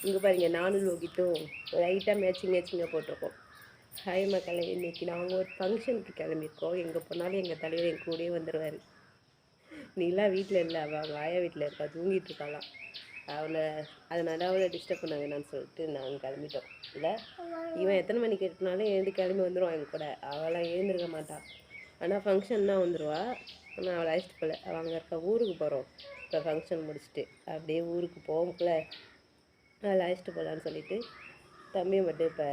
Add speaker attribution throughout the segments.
Speaker 1: இங்கே பாருங்க, நானும் லோகிட்டும் லைட்டாக மேட்சிங்காக போட்டிருக்கோம். ஹாய் மக்களே, இன்றைக்கி நாங்கள் ஒரு ஃபங்க்ஷனுக்கு கிளம்பியிருக்கோம். எங்கே போனாலும் எங்கள் தலைவர் என் கூடயே வந்துடுவார். நீலா வீட்டில் இல்லை, அவள் அவங்க ஆயா வீட்டில் இருக்கா, தூங்கிட்டு இருக்காளாம். அதனால அவளை டிஸ்டர்ப் பண்ண வேணான்னு சொல்லிட்டு நாங்கள் கிளம்பிட்டோம். இல்லை, இவன் எத்தனை மணிக்கு எடுத்தினாலும் எழுந்து கிளம்பி வந்துடுவான் எங்கள் கூட. அவளாம் எழுந்திருக்க மாட்டாள். ஆனால் ஃபங்க்ஷன் தான் வந்துடுவா. ஆனால் அவளை அழைச்சிட்டு போகல, அவள் அங்கே இருக்க ஊருக்கு போகிறோம். இப்போ ஃபங்க்ஷன் முடிச்சுட்டு அப்படியே ஊருக்கு போகும்ல, அவளை அழைச்சிட்டு போகலான்னு சொல்லிவிட்டு தம்பியை மட்டும் இப்போ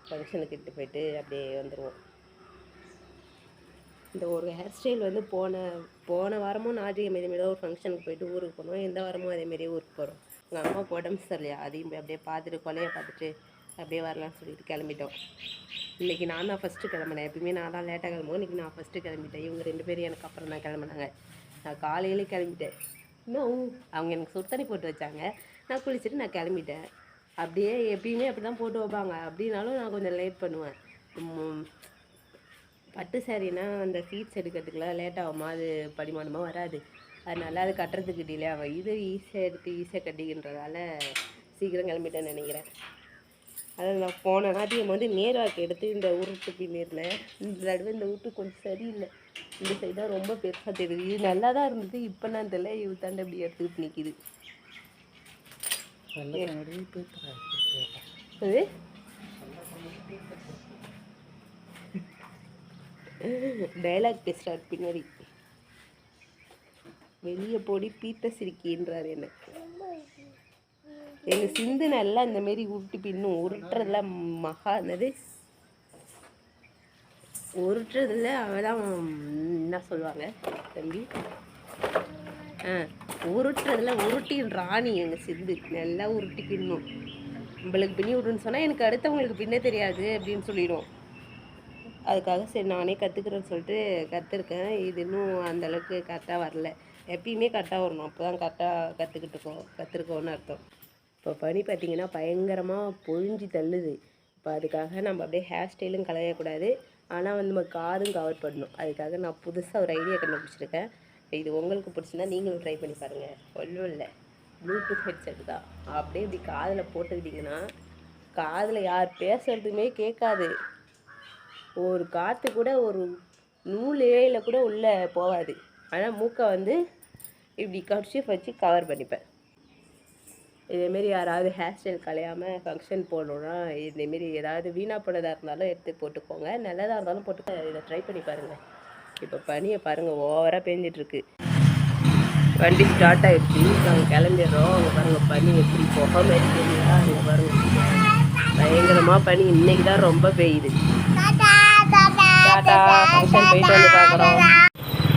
Speaker 1: ஃபங்க்ஷனுக்கு இட்டு போயிட்டு அப்படியே வந்துடுவோம். இந்த ஒரு ஹேர் ஸ்டைல் வந்து போன வாரமும் ஞாயிற்றுக்கிழமை ஒரு ஃபங்க்ஷனுக்கு போயிட்டு ஊருக்கு போனோம். இந்த வாரமும் அதேமாரியே ஊருக்கு போகிறோம். எங்கள் அம்மா உடம்பு சரியில்லையா, அதையும் போய் அப்படியே பார்த்துட்டு கொலையை பார்த்துட்டு அப்படியே வரலான்னு சொல்லிட்டு கிளம்பிட்டோம். இன்றைக்கி நான் தான் ஃபஸ்ட்டு கிளம்பினேன். எப்பயுமே நான் தான் லேட்டாக கிளம்புவோம். இன்றைக்கி நான் ஃபஸ்ட்டு கிளம்பிட்டேன். இவங்க 2 பேரும் எனக்கு அப்புறம் தான் கிளம்புனாங்க. நான் காலையிலே கிளம்பிட்டேன். இன்னும் அவங்க எனக்கு சுடுதண்ணி போட்டு வச்சாங்க. நான் குளிச்சுட்டு நான் கிளம்பிட்டேன். அப்படியே எப்பயுமே அப்படி தான் போட்டு வைப்பாங்க. அப்படின்னாலும் நான் கொஞ்சம் லேட் பண்ணுவேன். பட்டு சாரின்னா அந்த ஃபீட்ஸ் எடுக்கிறதுக்குலாம் லேட் ஆகுமா, அது படிமானமாக வராது. அதனால அது கட்டுறதுக்கு டிலே ஆகும். இது ஈஸியாக எடுத்து ஈஸியாக கட்டிக்கின்றதால சீக்கிரம் கிளம்பிட்டேன்னு நினைக்கிறேன். அதான் நான் போன நாட்டியம் வந்து நேராக்கு எடுத்து இந்த உருட்டு பின்னிருந்தேன். இந்த தடவை இந்த உருட்டு கொஞ்சம் சரியில்லை. இந்த சைடு தான் ரொம்ப பெருசாக தெரியுது. இது நல்லா தான் இருந்தது. இப்போ நான் தெரியல, இவ தாண்டை இப்படி எடுத்துக்கிட்டு நிற்கிது. டைலாக் பேசுகிறார் பின்னாடி. வெளியே போடி பீத்த சிரிக்கின்றார் எனக்கு. எங்கள் சிந்து நல்லா இந்தமாரி உருட்டி பின்னும். உருட்டுறதுல மகா என்னது உருட்டுறதுல அவள் தான் என்ன சொல்லுவாங்க தம்பி, உருட்டுறதுல உருட்டின் ராணி எங்கள் சிந்து. நல்லா உருட்டி பின்னும். நம்மளுக்கு பின்னி விடுன்னு சொன்னால் எனக்கு அடுத்தவங்களுக்கு பின்ன தெரியாது அப்படின்னு சொல்லிடுவோம். அதுக்காக சரி நானே கற்றுக்குறேன்னு சொல்லிட்டு கற்றுருக்கேன். இது இன்னும் அந்தளவுக்கு கரெக்டாக வரல. எப்பயுமே கரெக்டாக வரணும், அப்போ தான் கரெக்டாக கற்றுருக்கோன்னு அர்த்தம். இப்போ பனி பார்த்திங்கன்னா பயங்கரமாக பொழிஞ்சு தள்ளுது. இப்போ அதுக்காக நம்ம அப்படியே ஹேர் ஸ்டைலும் கலையக்கூடாது. ஆனால் வந்து நம்ம காதும் கவர் பண்ணணும். அதுக்காக நான் புதுசாக ஒரு ஐடியா கண்டுபிடிச்சிருக்கேன். இது உங்களுக்கு பிடிச்சிருந்தா நீங்களும் ட்ரை பண்ணி பாருங்கள். ஒன்றும் இல்லை, ப்ளூடூத் ஹெட்செட் தான். அப்படியே இப்படி காதில் போட்டுக்கிட்டிங்கன்னா காதில் யார் பேசுகிறதுமே கேட்காது. ஒரு காற்று கூட ஒரு நூல் இழையில் கூட உள்ளே போகாது. ஆனால் மூக்கை வந்து இப்படி கர்ச்சீஃப் வச்சு கவர் பண்ணிப்பேன். இதேமாரி யாராவது ஹேர் ஸ்டைல் கலையாமல் ஃபங்க்ஷன் போடணுன்னா இதேமாரி ஏதாவது வீணாக போனதாக இருந்தாலும் எடுத்து போட்டுக்கோங்க. நல்லதாக இருந்தாலும் போட்டு இதை ட்ரை பண்ணி பாருங்கள். இப்போ பனியை பாருங்கள், ஓவராக பேஞ்சிட்ருக்கு. வண்டி ஸ்டார்ட் ஆகிடுச்சு, நாங்கள் கிளம்பிடுறோம். அங்கே பாருங்கள் பனி எப்படி போகாமல் இருக்குங்களா. அங்கே பாருங்கள் பயங்கரமாக பனி. இன்றைக்கி தான் ரொம்ப பெய்யுது. டாட்டா, ஃபங்க்ஷன் போயிட்டு வந்து பார்க்குறோம்.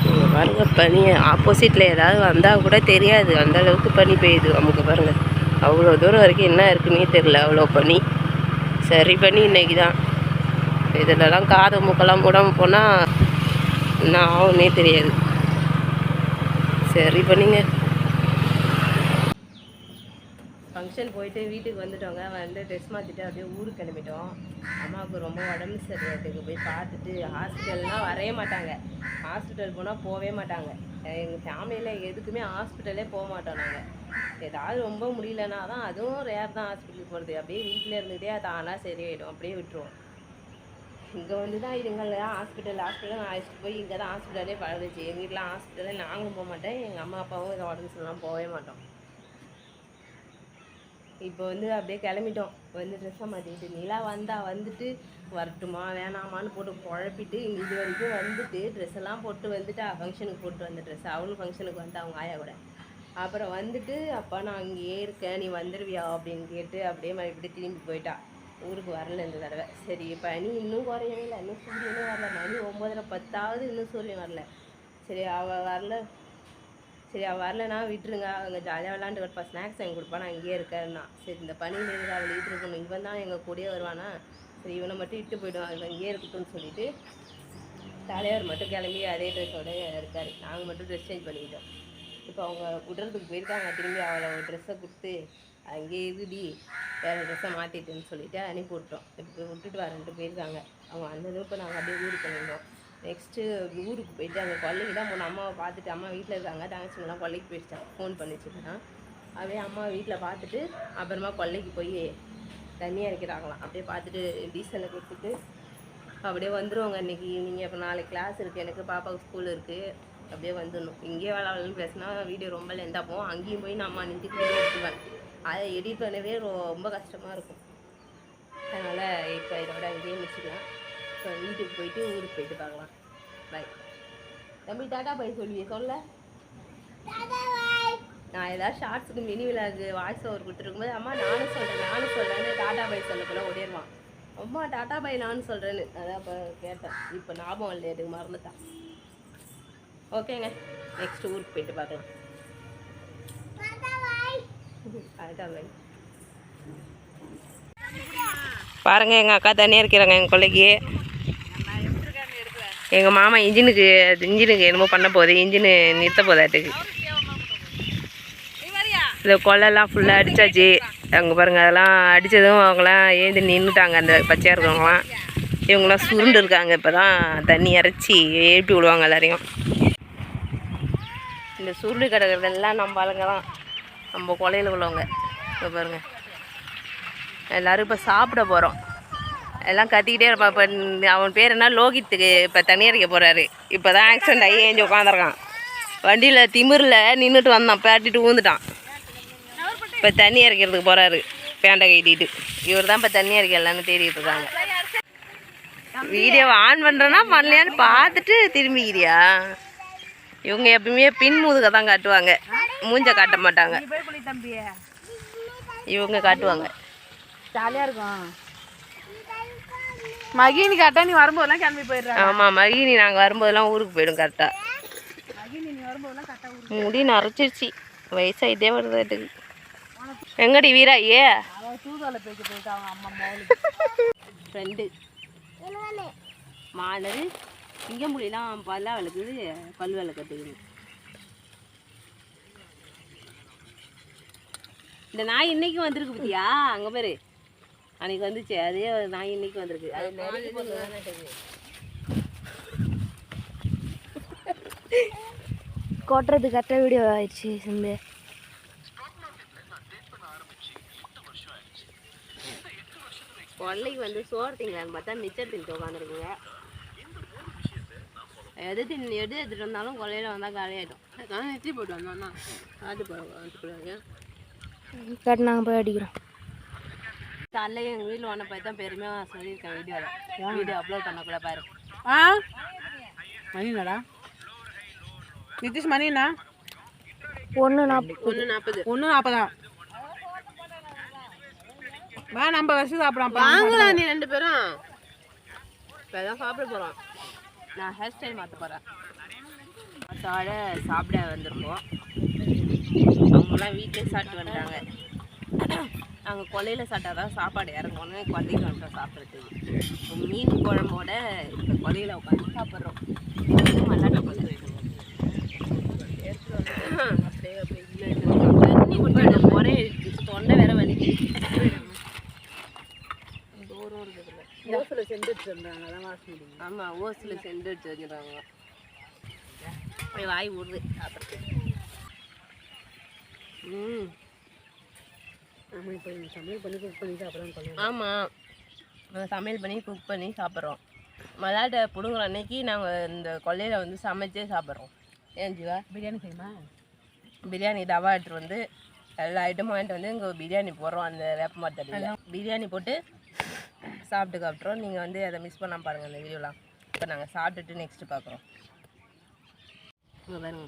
Speaker 1: இங்கே பாருங்கள் பனி ஆப்போசிட்டில் ஏதாவது வந்தால் கூட தெரியாது, அந்தளவுக்கு பனி பெய்யுது. நமக்கு பாருங்கள் அவ்வளோ தூரம் வரைக்கும் என்ன இருக்குன்னே தெரில, அவ்வளோ பனி. சரி பனி இன்றைக்கி தான். இதிலலாம் காது மூக்கெல்லாம் போடாமல் போனால் என்ன ஆகுன்னே தெரியாது. சரி பண்ணிங்க. ஃபங்க்ஷன் போயிட்டு வீட்டுக்கு வந்துட்டோங்க. வந்து ட்ரெஸ் மாற்றிட்டு அப்படியே ஊருக்கு கிளம்பிட்டோம். அம்மாவுக்கு ரொம்ப உடம்பு சரியாட்டுக்கு போய் பார்த்துட்டு ஹாஸ்பிட்டல்லாம் வரவே மாட்டாங்க. ஹாஸ்பிட்டல் போனால் போகவே மாட்டாங்க. எங்கள் ஃபேமிலியில் எதுக்குமே ஹாஸ்பிட்டலே போக மாட்டோம் நாங்கள். ஏதாவது ரொம்ப முடியலன்னா தான், அதுவும் ரேர் தான் ஹாஸ்பிட்டலுக்கு போகிறது. அப்படியே வீட்டில் இருந்துகிட்டே தானாக சரியாயிடும், அப்படியே விட்டுருவோம். இங்கே வந்து தான் இதுங்கள்லாம் ஹாஸ்பிட்டல் அழைச்சிட்டு போய் இங்கே தான் ஹாஸ்பிட்டலே பழகுச்சு. எங்கள் வீட்டில் ஹாஸ்பிட்டலே நாங்களும் போக மாட்டேன், எங்கள் அம்மா அப்பாவும் இதை உடம்பு சொல்லலாம் போகவே மாட்டோம். இப்போ வந்து அப்படியே கிளம்பிட்டோம். வந்து ட்ரெஸ்ஸை மாற்றிக்கிட்டு நீலா வந்துட்டு வரட்டுமா வேணாமான்னு போட்டு குழப்பிட்டு இது வரைக்கும் வந்துட்டு ட்ரெஸ் எல்லாம் போட்டு வந்துட்டு ஃபங்க்ஷனுக்கு போட்டு வந்த ட்ரெஸ் அவளும் ஃபங்க்ஷனுக்கு வந்து அவங்க ஆயா கூட. அப்புறம் வந்துட்டு அப்பா நான் அங்கேயே இருக்கேன் நீ வந்துடுவியா அப்படின்னு கேட்டு அப்படியே மறுபடியும் திரும்பி போயிட்டா. ஊருக்கு வரல இந்த தடவை. சரி பனி இன்னும் குறையவே இல்லை, இன்னும் சூரியனும் வரல. மணி 9:10 இன்னும் சூரியன் வரல. சரி அவள் வரலன்னா விட்டுருங்க, அவங்க ஜாலியாக விளாண்டு வரப்பா, ஸ்நாக்ஸ் வாங்கி கொடுப்பா, நான் இங்கேயே இருக்கேன்னா. சரி இந்த பனியில் இருந்து அவளை இருக்கணும், இவன் தான் எங்கள் கூடயே வருவானா, சரி இவனை மட்டும் இட்டு போய்டுவான், இவன் இங்கேயே இருக்கட்டும்னு சொல்லிட்டு தலைவர் மட்டும் கிளம்பி அதே ட்ரெஸ்ஸோட இருக்கார். நாங்கள் மட்டும் ட்ரெஸ் சேஞ்ச் பண்ணிக்கிட்டோம். இப்போ அவங்க விடுறதுக்கு போயிருக்காங்க. திரும்பி அவளை ஒரு ட்ரெஸ்ஸை கொடுத்து அங்கேயே இருடி வேறு ட்ரெஸ்ஸை மாற்றிட்டுன்னு சொல்லிவிட்டு அனுப்பி விட்டோம். இப்போ விட்டுட்டு வரேன்ட்டு போயிருக்காங்க. அவங்க வந்ததும் இப்போ நாங்கள் அப்படியே ஊருக்கு பண்ணியிருந்தோம். நெக்ஸ்ட்டு ஊருக்கு போயிட்டு அங்கே கொல்லைக்கு தான் போனோம். அம்மாவை பார்த்துட்டு அம்மா வீட்டில் இருக்காங்க, தங்கச்சிங்கெல்லாம் கொல்லைக்கு போயிடுச்சான். ஃபோன் பண்ணிச்சுன்னா அப்படியே அம்மா வீட்டில் பார்த்துட்டு அப்புறமா கொல்லைக்கு போய் தண்ணி இறக்கிறாங்களாம். அப்படியே பார்த்துட்டு டீசலை கொடுத்துட்டு அப்படியே வந்துடுவாங்க இன்றைக்கி ஈவினிங். அப்போ நாளைக்கு கிளாஸ் இருக்குது எனக்கு, பாப்பாவுக்கு ஸ்கூல் இருக்குது. அப்படியே வந்துடணும். இங்கேயே வேளாள்னு பேசினா வீடியோ ரொம்ப லெந்தாக போகும். அங்கேயும் போய் நம்ம நின்றுட்டு வீடியோ எடுத்துவேன். அதை எடிட் பண்ணவே ரொம்ப கஷ்டமாக இருக்கும். அதனால் இப்போ இதோட இங்கேயே முடிச்சுக்கலாம். இப்போ வீட்டுக்கு போயிட்டு ஊருக்கு போயிட்டு பார்க்கலாம். பாய் தம்பி. டாட்டா பாய் சொல்லுவியே, சொல்ல. நான் ஏதாவது ஷார்ட்ஸுக்கு மினி விலாகு வாய்ஸ் ஓவர் கொடுத்துருக்கும்போது அம்மா நானும் சொல்கிறேன்னு டாட்டா பாய் சொல்லக்குள்ள ஓடிடுவான். அம்மா டாட்டா பாய் நானும் சொல்கிறேன்னு. அதான் இப்போ கேட்டேன். இப்போ ஞாபகம் இல்லை, எனக்கு மறந்துட்டான். ஓகேங்க, நெக்ஸ்ட் ஊருக்கு போயிட்டு பார்க்கலாம். டாட்டா பாய். பாருங்க, எங்கள் அக்கா தனியாக இருக்கிறாங்க எங்கள் கொள்ளைக்கு. எங்கள் மாமா இன்ஜினுக்கு என்னமோ பண்ண போகுது. இன்ஜினு நிறுத்த போதாட்டுக்கு. இந்த கொள்ளைலாம் ஃபுல்லாக அடித்தாச்சு. அங்கே பாருங்கள், அதெல்லாம் அடித்ததும் அவங்களாம் ஏந்து நின்றுட்டாங்க. அந்த பச்சையாக இருக்கிறவங்களாம் இவங்களாம் சுருண்டு இருக்காங்க. இப்போ தான் தண்ணி இறச்சி எழுப்பி விடுவாங்க எல்லாரையும். இந்த சுருண்டு கிடக்கிறதெல்லாம் நம்ம ஆளுங்க தான், நம்ம கொலையில் உள்ளவங்க. இப்போ பாருங்கள், எல்லோரும் இப்போ சாப்பிட போகிறோம். எல்லாம் கத்திக்கிட்டே இருப்பான். இப்போ அவன் பேர் என்ன, லோகித்துக்கு இப்போ தண்ணி அரைக்க போகிறாரு. இப்போ தான் ஆக்சிடென்ட் ஆகி ஏஞ்சி உட்காந்துருக்கான். வண்டியில் திமிரில் நின்றுட்டு வந்தான், பேட்டிட்டு ஊந்துட்டான். இப்போ தண்ணி அரைக்கிறதுக்கு போகிறாரு பேண்டை கட்டிட்டு. இவர் தான் இப்போ தண்ணி அரைக்க எல்லான்னு தேடிட்டு இருக்காங்க. வீடியோவை ஆன் பண்ணுறேன்னா பண்ணலையான்னு பார்த்துட்டு திரும்பிக்கிறியா? இவங்க எப்பவுமே பின் முதுக தான் காட்டுவாங்க, மூஞ்ச காட்ட மாட்டாங்க. இவங்க காட்டுவாங்க.
Speaker 2: ஜாலியாக இருக்கும். மகினி கரெக்டாக நீ வரும்போதெல்லாம் கிளம்பி போயிடுறேன்.
Speaker 1: ஆமாம், மகினி நாங்கள் வரும்போதெல்லாம் ஊருக்கு போயிடும் கரெக்டாக.
Speaker 2: மகினி நீ வரும்போதெல்லாம் கரெக்டாக
Speaker 1: முடி நரைச்சிருச்சு, வயசாகிட்டே வருதுக்கு. எங்கடி வீரா? ஏ
Speaker 2: தூதுவளை பேச்சு போயிட்டாங்க அம்மா
Speaker 1: ஃப்ரெண்டு மாணரு இங்கே முடியலாம் பல்லா விளக்குது, பல் விளக்கத்துக்கு. இந்த நாய் இன்னைக்கு வந்திருக்கு பத்தியா? அங்கே பேர் அன்னைக்கு வந்துச்சு, அதே நாய் இன்னைக்கு வந்திருக்கு. அது நிறைய
Speaker 2: கொட்டுறது கரெக்டாக வீடியோ ஆயிடுச்சு. சிம்பு
Speaker 1: கொள்ளைக்கு வந்து சோறு திங்கலான்னு பார்த்தா மிச்சர் தின்ட்டு உட்காந்துருக்குங்க. எது எடுத்துகிட்டு வந்தாலும் கொள்ளையில் வந்தால் காலியாகிடும். அதனால நிறுத்தி போட்டு வந்தோம்னா காட்டு
Speaker 2: நாங்கள் போய் அடிக்கிறோம்.
Speaker 1: காலையில் எங்கள் வீட்டில் ஒன்றை போய் தான் பெருமையாக சொல்லியிருக்கேன். வீடியோ அப்லோட் பண்ணக்குள்ள பாரு.
Speaker 2: மணினாடா நிதிஷ், மணிண்ணா
Speaker 1: 1:40
Speaker 2: வா, நம்ம வருஷம் சாப்பிடலாம்.
Speaker 1: வாங்கலாம் நீ 2 பேரும். இப்போ தான் சாப்பிட போகிறோம். நான் ஹேர் ஸ்டைல் மாற்ற போகிறேன். அதோட சாப்பிட வந்திருக்கோம். அவங்களாம் வீட்டிலே சாப்பிட்டு வந்துட்டாங்க. நாங்கள் கொல்லையில் சாப்பிட்டா தான் சாப்பாடு இறங்கணும்னு கொல்லைக்கு வந்துட்டோம் சாப்பிட்றதுக்கு. மீன் குழம்போட இப்போ கொல்லையில் உட்காந்து சாப்பிட்றோம். மல்லாட்டை கொள்ளை அப்படியே தண்ணி குடிச்சு முறை இருக்குது. தொண்டை வேற வலிக்கு.
Speaker 2: ஓசில் செஞ்சு வச்சுருந்தாங்க, அதான் வாசம் முடியும்.
Speaker 1: ஆமாம், ஓசில் செஞ்சு வச்சு வச்சுருக்காங்க. வாய் விடுது சாப்பிட்றதுக்கு.
Speaker 2: ஆமாம், இப்போ சமையல் பண்ணி குக் பண்ணி சாப்பிட்றோம்.
Speaker 1: ஆமாம், நாங்கள் சமையல் பண்ணி குக் பண்ணி சாப்பிட்றோம். மல்லாட்டை பிடுங்குற அன்னைக்கு நாங்கள் இந்த கொல்லையில் வந்து சமைச்சே சாப்பிட்றோம். ஏன் ஜீவா?
Speaker 2: பிரியாணி செய்யுமா?
Speaker 1: பிரியாணி டவா எடுத்துகிட்டு வந்து எல்லா ஐட்டமும் வாங்கிட்டு வந்து இங்கே பிரியாணி போடுறோம். அந்த வேப்ப மரத்தடியில் பிரியாணி போட்டு சாப்பிட்டு காப்பிட்றோம். நீங்கள் வந்து அதை மிஸ் பண்ணாமல் பாருங்கள் அந்த வீடியோலாம். இப்போ நாங்கள் சாப்பிட்டுட்டு நெக்ஸ்ட்டு பார்க்குறோம். இங்கே பாருங்க,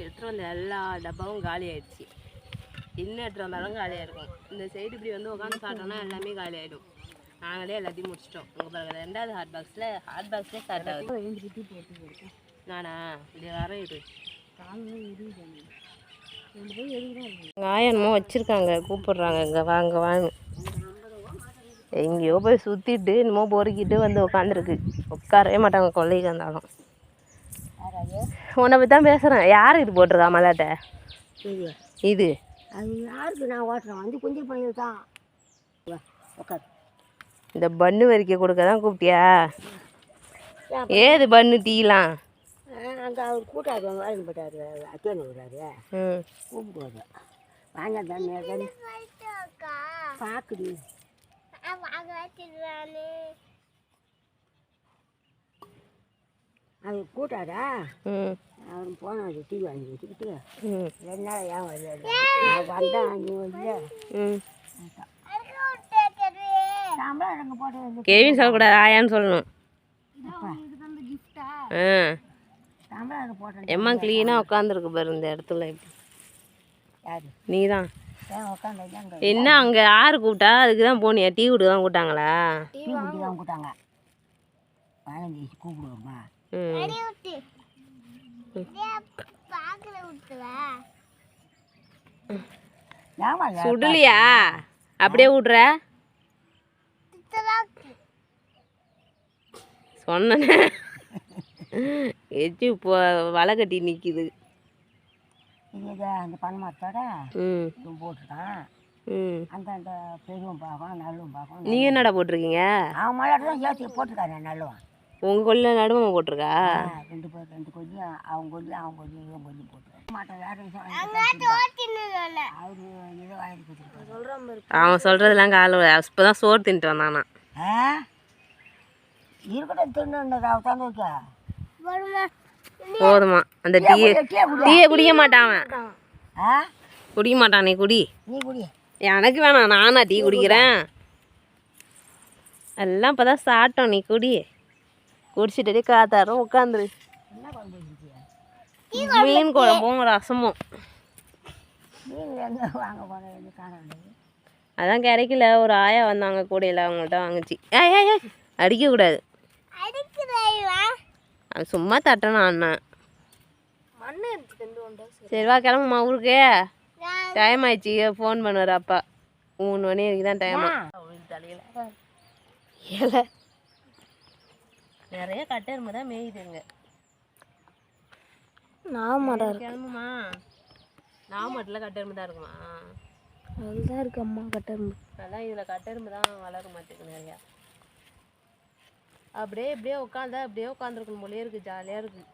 Speaker 1: எடுத்துகிட்டு வந்த எல்லா டப்பாவும் காலி ஆகிடுச்சு. இன்னும் எடுத்துகிட்டு வந்தாலும் காலியாக இருக்கும். இந்த சைடு இப்படி வந்து உட்காந்து சாப்பிட்டோன்னா எல்லாமே காலி ஆகிடும். நாங்களே எல்லாத்தையும் முடிச்சிட்டோம். உங்கள் பாருங்கள், 2வது ஹாட் பாக்ஸ்லேயே ஸ்டார்ட் ஆகுது. நானா இப்படி வர இது காயனமோ வச்சுருக்காங்க, கூப்பிட்றாங்க இங்கே வாங்க வாங்க. எங்கேயோ போய் சுற்றிட்டு என்னமோ பொறுக்கிட்டு வந்து உட்காந்துருக்கு. உட்காரவே மாட்டாங்க கொல்லைக்கு வந்தாலும். உன்னை பற்றி தான் பேசுகிறேன். யார் இது போட்டிருக்கா மல்லாட்டை? இது
Speaker 2: அது யாருக்கு நான் ஓட்டுறேன் வந்து கொஞ்சம் பண்ணி தான் உட்காரு.
Speaker 1: இந்த பன்னு வரிக்க கொடுக்க தான் கூப்பிட்டியா? ஏது பன்னு டீலாம்
Speaker 2: அங்கே அவர் கூட்டாது வேலைக்கு போட்டார், அக்கேன்னு விடுறாரு கூப்பிடுவாரு. வாங்க தண்ணி பார்க்குது அது கூட்டாடா அவன் போனான் டீ வாங்கி வச்சுக்கிட்டு 2 நாள் ஏன் வரல நான் வந்தேன் நீ வரல சாம்பார் எனக்கு போட்டு
Speaker 1: கேவின் சொல்லக்கூடாது ஆயான்னு சொல்லணும்.
Speaker 2: சாம்பார் எனக்கு போட்டேன்
Speaker 1: எம்மா க்ளீனாக உட்காந்துருக்கு பாரு இந்த இடத்துல.
Speaker 2: யாரு
Speaker 1: நீ தான்
Speaker 2: ஏன் உட்காந்து
Speaker 1: என்ன அங்கே யார் கூப்பிட்டா அதுக்கு தான் போனியா? டீ குடிக்க தான் கூப்பிட்டாங்களா?
Speaker 2: டீ குடிக்க தான் கூட்டாங்க. வாங்கி கூப்பிடுவோம்மா.
Speaker 1: சுடலியா அப்படியே விட்ற சொன்னேன். எச்சு இப்போ வலை கட்டி நிற்கிது.
Speaker 2: அந்த பனை மரத்தோட போட்டுட்டான். அந்த பெருவும் பார்க்கும் நல்லவும் பார்க்கும்.
Speaker 1: நீங்கள் என்னடா போட்டிருக்கீங்க?
Speaker 2: அவன் மலர் தான் சேர்த்து போட்டிருக்காரு நல்லவன்.
Speaker 1: உங்கள் கொல்ல நடுவமா போட்டிருக்கா?
Speaker 2: 2 கொஞ்சம் அவன் கொஞ்சம் இவன் கொஞ்சம் போட்டுருக்கான். மாட்டேன் வேறு அவரு ஏதோ வாங்கி கொடுத்துருக்காரு.
Speaker 1: அவன் சொல்கிறதெல்லாம் கால இப்போ தான் சோறு தின்ட்டு வந்தானா.
Speaker 2: இருக்கட்டும் தின்னு உட்காந்து வைக்க
Speaker 1: போதுமா அந்த டீயை குடிக்க மாட்டான் அவன். குடிக்க மாட்டான். நீ குடி.
Speaker 2: நீ குடி.
Speaker 1: எனக்கு வேணாம், நானா டீ குடிக்கிறேன். எல்லாம் இப்போ தான் சாப்பிட்டோம். நீ குடி. குடிச்சிட்டே காத்தாரம் உட்காந்துரு. மீன் குழம்பும் ரசமும். அதான் கிடைக்கல. ஒரு ஆயா வந்தாங்க கூடையில், அவங்கள்ட்ட வாங்கிச்சு. அடிக்கக்கூடாது, அது சும்மா தட்டணும் அண்ணன். சரி வா கிளம்புமா ஊருக்கு. டைம் ஆயிடுச்சு. ஃபோன் பண்ணுவார் அப்பா. 3 மணி வரைக்கும் தான் டைம். தலையில் இலை நிறைய கட்டெருமை தான் மேயுதுங்க. கிளம்புமா. நாமட்டில் கட்டெருமை தான் இருக்குமா? அதுதான் இருக்கு அம்மா கட்டெருமை. அதான் இதில் கட்டெருமை தான் வளர மாட்டேங்குது நிறையா. அப்படியே இப்படியே உட்காந்தா அப்படியே உட்காந்துருக்கணும் போலே இருக்குது. ஜாலியாக இருக்குது.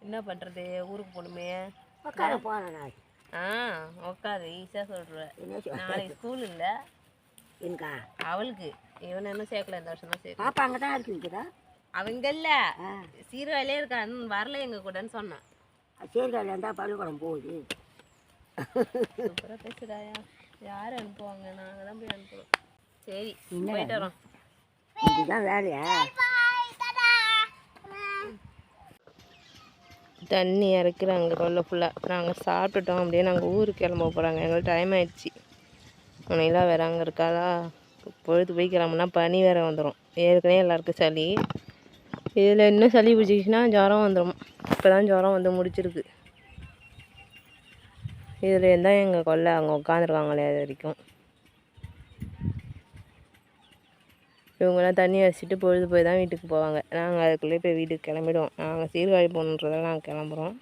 Speaker 1: என்ன பண்ணுறது, ஊருக்கு போகணுமே. உட்காது ஈஸியாக சொல்கிறேன். நாளைக்கு ஸ்கூல் இல்லை
Speaker 2: எனக்கா
Speaker 1: அவளுக்கு. இவன் இன்னும் சேர்க்கல, இந்த வருஷம் தான் சேர்க்கல.
Speaker 2: பாப்பா அங்கே தான் இருக்குதா?
Speaker 1: அவங்க இல்லை, சீர்காழிலே இருக்கான்னு வரல எங்கள் கூடன்னு சொன்னான்.
Speaker 2: சீர்காழியில் இருந்தால் பள்ளிக்கூடம் போகுது.
Speaker 1: சூப்பராக பேசுகிறாயா. யார் அனுப்புவாங்க? நாங்கள் தான் போய் அனுப்புகிறோம். சரி போயிட்டு வரோம்.
Speaker 2: இதுதான் வேலையா?
Speaker 1: தண்ணி இறக்குறாங்க கொல்லை ஃபுல்லாக. நாங்கள் சாப்பிட்டுட்டோம். அப்படியே நாங்கள் ஊருக்கு கிளம்ப போகிறாங்க. எங்களுக்கு டைம் ஆயிடுச்சு. உனையெல்லாம் வேற அங்கே இருக்காளா? பொழுது போய் கிளம்புனா பனி வேறு வந்துடும். ஏற்கனவே எல்லாருக்கும் சளி. இதில் இன்னும் சளி பிடிச்சிக்கிச்சுன்னா ஜுரம் வந்துடும். இப்போ தான் ஜுரம் வந்து முடிச்சிருக்கு. இதில் இருந்தால் எங்கள் கொல்லை அங்கே உட்காந்துருக்காங்களே அது வரைக்கும். இவங்களாம் தண்ணி அடிச்சிட்டு பொழுது போய் தான் வீட்டுக்கு போவாங்க. நாங்கள் அதுக்குள்ளே போய் வீட்டுக்கு கிளம்பிடுவோம். நாங்கள் சீர்காழி போகணுன்றதால நாங்கள் கிளம்புறோம்.